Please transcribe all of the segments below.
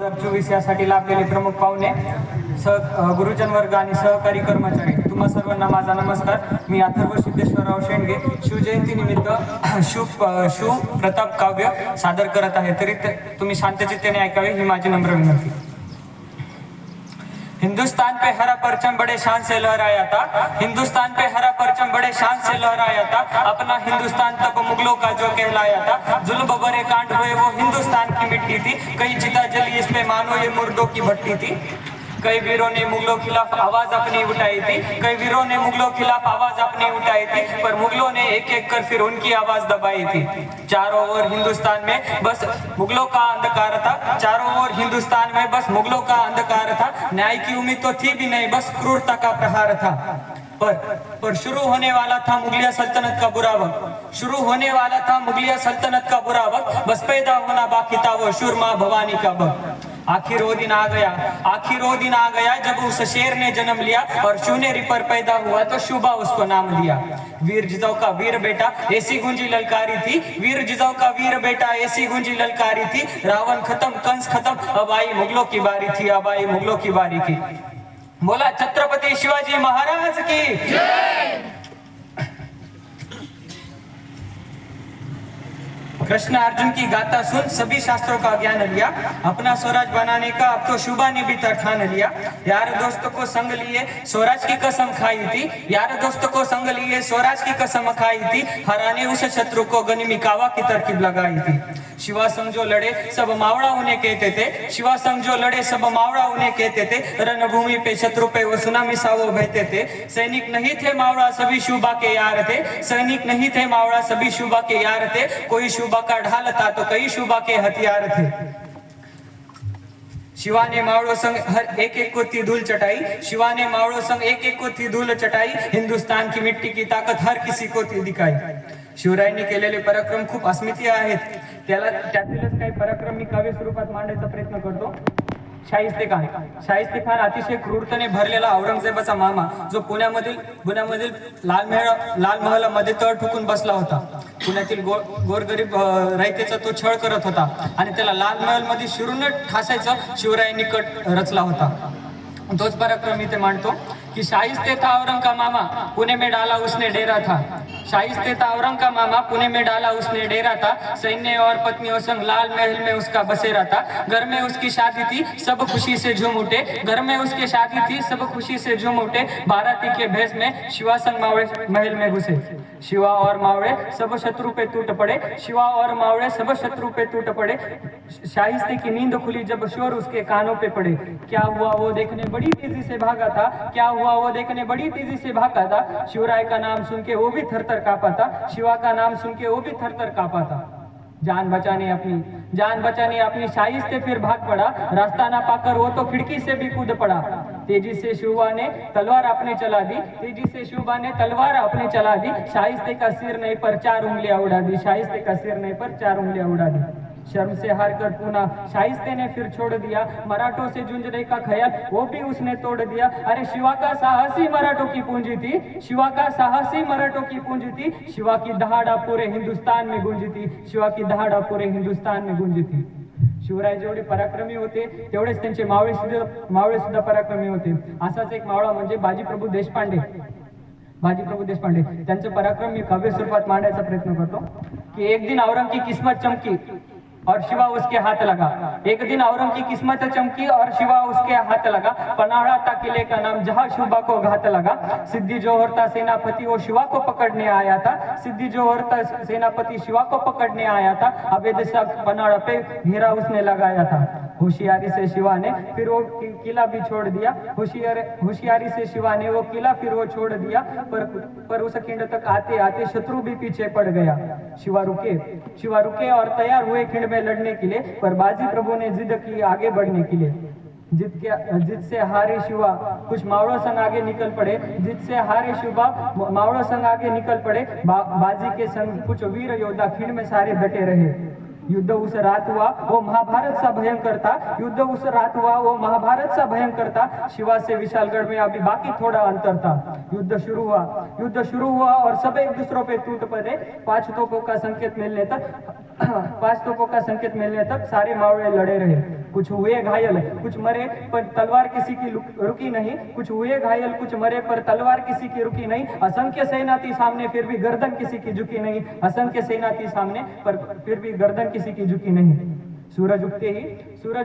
2024 यासाठी लाभलेले प्रमुख पाहुणे, गुरुजन वर्ग आणि सहकारी कर्मचारी, तुम्हा सर्वांना माझा नमस्कार. मी अथर्व सिद्धेश्वरराव शेंडगे शिवजयंती निमित्त शिव प्रताप काव्य सादर करत आहे, तरी तुम्ही शांतचित्तेने ऐकावे ही माझी नम्र विनंती. हिंदुस्तान पे हरा परचम बड़े शान से लहराया था, हिंदुस्तान पे हरा परचम बड़े शान से लहराया था, अपना हिंदुस्तान तब मुगलों का जो कहलाया था, जुल्म बरे कांड हुए वो हिंदुस्तान की मिट्टी थी, कई चिता जली इस पे मानो ये मुर्दों की भट्टी थी. कई वीरों ने मुगलों खिलाफ आवाज अपनी उठाई थी, कई वीरों ने मुगलों खिलाफ आवाज अपनी उठाई थी, पर मुगलों ने एक एक कर फिर उनकी आवाज दबाई थी. चारों ओर हिंदुस्तान में बस मुगलों का अंधकार था, चारों ओर हिंदुस्तान में बस मुगलों का अंधकार था, न्याय की उम्मीद तो थी भी नहीं, बस क्रूरता का प्रहार था. पर शुरू होने वाला था मुगलिया सल्तनत का बुरा वक्त, शुरू होने वाला था मुगलिया सल्तनत का बुरा वक्त, बस पैदा होना बाकी था वो शूर माँ भवानी का वक्त. आखिर वो दिन आ गया, आखिर वो दिन आ गया जब उस शेर ने जन्म लिया और शून्य पर पैदा हुआ तो शुभा उसको नाम दिया. वीर जिजाऊ का वीर बेटा ऐसी गुंजी ललकारी थी, वीर जिजाऊ का वीर बेटा ऐसी गुंजी ललकारी थी, रावण खत्म कंस खत्म, अब आई मुगलों की बारी थी, अब आई मुगलों की बारी थी. बोला छत्रपति शिवाजी महाराज की जय. कृष्ण अर्जुन की गाथा सुन सभी शास्त्रों का ज्ञान लिया, अपना स्वराज बनाने का अब तो शुभा ने भी ठान लिया. यार दोस्तों को संग लिए स्वराज की कसम खाई थी, यार दोस्तों को संग लिए स्वराज की कसम खाई थी, हराने उस शत्रु को गनिमी कावा की तरकीब लगाई थी. शिवा संग जो लड़े सब मावड़ा उन्हें कहते थे, शिवा संग जो लड़े सब मावड़ा उन्हें कहते थे, रणभूमि पे शत्रु पे वो सुनामी सा वो बहते थे. सैनिक नहीं थे मावड़ा सभी शुभा के यार थे, सैनिक नहीं थे मावड़ा सभी शुभा के यार थे, कोई शुभा का ढाल था तो कई शुभा के हथियार थे. शिवा ने मावड़ों संग हर एक एक को थी धूल चटाई, शिवा ने मावड़ों संग एक एक को थी धूल चटाई, हिंदुस्तान की मिट्टी की ताकत हर किसी को थी दिखाई. शिवरायांनी केलेले पराक्रम खूप अस्मितीय आहेत, त्यातीलच काही पराक्रम मी काव्य स्वरूपात मांडण्याचा प्रयत्न करतो. शाहिस्ते खान अतिशय क्रूरतेने भरलेला औरंगजेबाचा मामा, जो पुण्यामधील लाल महालामध्ये तळ ठोकून बसला होता. पुण्यातील गोरगरीब रयतेचा तो छळ करत होता आणि त्याला लाल महल मध्ये शिरून ठासायचा शिवरायांनी कट रचला होता. तोच पराक्रम इथे मांडतो कि शाहिस्ते था औरंग का मामा पुणे में डाला उसने डेरा था, शाहिस्ते था औरंग का मामा पुणे में डाला उसने डेरा था, सैन्य और पत्नियों संग लाल महल में उसका बसेरा था. घर में उसकी शादी थी सब खुशी से झूम उठे, घर में उसकी शादी थी सब खुशी से झूम उठे, बाराती के भेष में शिवा संग मावड़े महल में घुसे. शिवा और मावड़े सब शत्रु पे टूट पड़े, शिवा और मावड़े सब शत्रु पे टूट पड़े. शाहिस्ते की नींद खुली जब शोर उसके कानों पे पड़े, क्या हुआ वो देखने बड़ी तेजी से भागा था, क्या हुआ वो देखने बड़ी तेजी से भागा था, शिवराय का नाम सुन के वो भी थरथर कांपा था, शिवा का नाम सुन के वो भी थरथर कांपा था. जान बचाने अपनी शाहिस्ते फिर भाग पड़ा, रास्ता ना पाकर वो तो खिड़की से भी कूद पड़ा. तेजी से शिवा ने तलवार अपने चला दी, तेजी से शिवा ने तलवार अपने चला दी, शाहिस्ते का सिर नहीं पर 4 उंगलियां उड़ा दी, शाहिस्ते का सिर नहीं पर 4 उंगलियां उड़ा दी. शर्म से हार कर पुनः शाहिस्ते ने फिर छोड़ दिया, मराठों से जूझने का ख्याल वो भी उसने तोड़ दिया. अरे शिवा का साहसी मराठों की पूंजी थी, शिवा का साहसी मराठों की पूंजी थी, शिवा की दहाड़ा पूरे हिंदुस्तान में गुंजी थी, शिवा की दहाड़ा पूरे हिंदुस्तान में गुंजी थी. शिवराय जेवढे पराक्रमी होते तेवढेच त्यांचे मावळे सुद्धा पराक्रमी होते. असाच एक मावळा म्हणजे बाजीप्रभू देशपांडे. त्यांचे पराक्रम मी काव्य स्वरूपात मांडायचा प्रयत्न करतो की एक दिन औरंग की किस्मत चमकी और शिवा उसके हाथ लगा, एक दिन औरंग की किस्मत चमकी और शिवा उसके हाथ लगा, पनाड़ा था किले का नाम जहां शुभा को घात लगा. सिद्धि जोहर था सेनापति वो शिवा को पकड़ने आया था, सिद्धि जोहर था सेनापति शिवा को पकड़ने आया था, अवैध सा पनाड़ा पे घेरा उसने लगाया था. होशियारी से शिवा ने फिर वो किला भी छोड़ दिया, होशियारी से शिवा ने वो किला फिर वो छोड़ दिया, पर उस खिंड तक आते आते शत्रु भी पीछे पड़ गया. शिवा रुके और तैयार हुए खिंड में लड़ने के लिए, पर बाजी प्रभु ने जिद की आगे बढ़ने के लिए. जिद से हारे शिवा कुछ मावड़ों संग आगे निकल पड़े, जिद से हारे शिवा मावड़ों संग आगे निकल पड़े, बाजी के संग कुछ वीर योद्धा खिंड में सारे डटे रहे. युद्ध उस रात हुआ वो महाभारत सा भयंकर था, युद्ध उस रात हुआ वो महाभारत सा भयंकर था। शिवा से विशालगढ़ में अभी बाकी थोड़ा अंतर था। युद्ध शुरू हुआ और सब एक दूसरों पे टूट पड़े। 5 तोपों का संकेत मिलने तक सारे मावड़े लड़े रहे। कुछ हुए घायल, कुछ मरे, पर तलवार किसी की रुकी नहीं। कुछ हुए घायल, कुछ मरे, पर तलवार किसी की रुकी नहीं। असंख्य सेना थी सामने, फिर भी गर्दन किसी की झुकी नहीं। असंख्य सेना थी सामने, पर फिर भी गर्दन किसी की झुकी नहीं। सूरज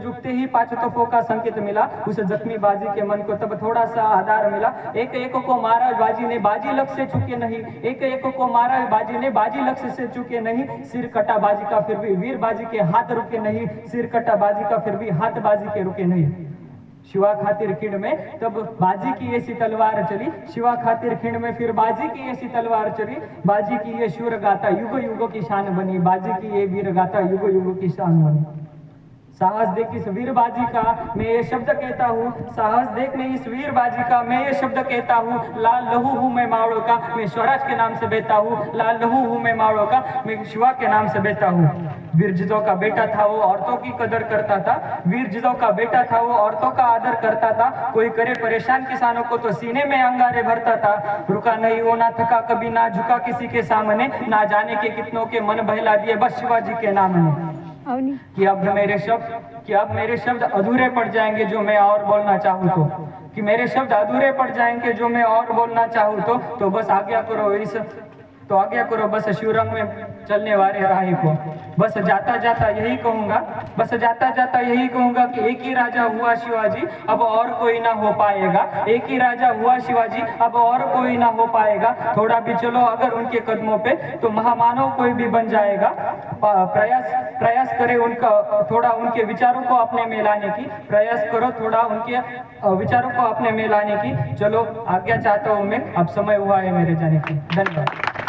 उगते ही 5 तोपों का संकेत मिला। उस जख्मी बाजी के मन को तब थोड़ा सा आधार मिला। एक एक को मारा बाजी ने, बाजी लक्ष्य से चुके नहीं। एक एक को मारा बाजी ने, बाजी लक्ष्य से चुके नहीं। सिर कटा बाजी का फिर भी वीर बाजी के हाथ रुके नहीं। सिर कटा बाजी का फिर भी हाथ बाजी के रुके नहीं। शिवा खातिर खिंड में तब बाजी की ऐसी तलवार चली। शिवा खातिर खिंड में फिर बाजी की ऐसी तलवार चली। बाजी की ये शूर गाथा युगों युगों की शान बनी। बाजी की ये वीर गाथा युगों युगों की शान बनी। साहस देख इस वीर बाजी का मैं ये शब्द कहता हूँ। साहस देख मैं इस वीर बाजी का मैं ये शब्द कहता हूँ। लाल लहू हूँ मैं मावड़ों का, मैं स्वराज के नाम से बहता हूँ। लाल लहू हूँ मैं मावड़ों का, मैं शिवा के नाम से बहता हूँ। वीर जिदों का बेटा था वो औरतों की कदर करता था। वीर जिदों का बेटा था वो औरतों का आदर करता था। कोई करे परेशान किसानों को तो सीने में अंगारे भरता था। रुका नहीं वो, ना थका कभी, ना झुका किसी के सामने। ना जाने के कितनों के मन बहला दिए बस शिवाजी के नाम ने। कि अब मेरे शब्द अधूरे पड़ जाएंगे जो मैं और बोलना चाहूँ तो। कि मेरे शब्द अधूरे पड़ जाएंगे जो मैं और बोलना चाहूँ तो बस आज्ञा करो बस शिवरंग में चलने वाले राही को। बस जाता जाता यही कहूंगा कि एक ही राजा हुआ शिवाजी, अब और कोई ना हो पाएगा। एक ही राजा हुआ शिवाजी, अब और कोई ना हो पाएगा। थोड़ा भी चलो अगर उनके कदमों पे तो महामानव कोई भी बन जाएगा। प्रयास करे थोड़ा उनके विचारों को अपने में लाने की। प्रयास करो थोड़ा उनके विचारों को अपने में लाने की। चलो आज्ञा चाहता हूँ मैं, अब समय हुआ है मेरे जाने की। धन्यवाद।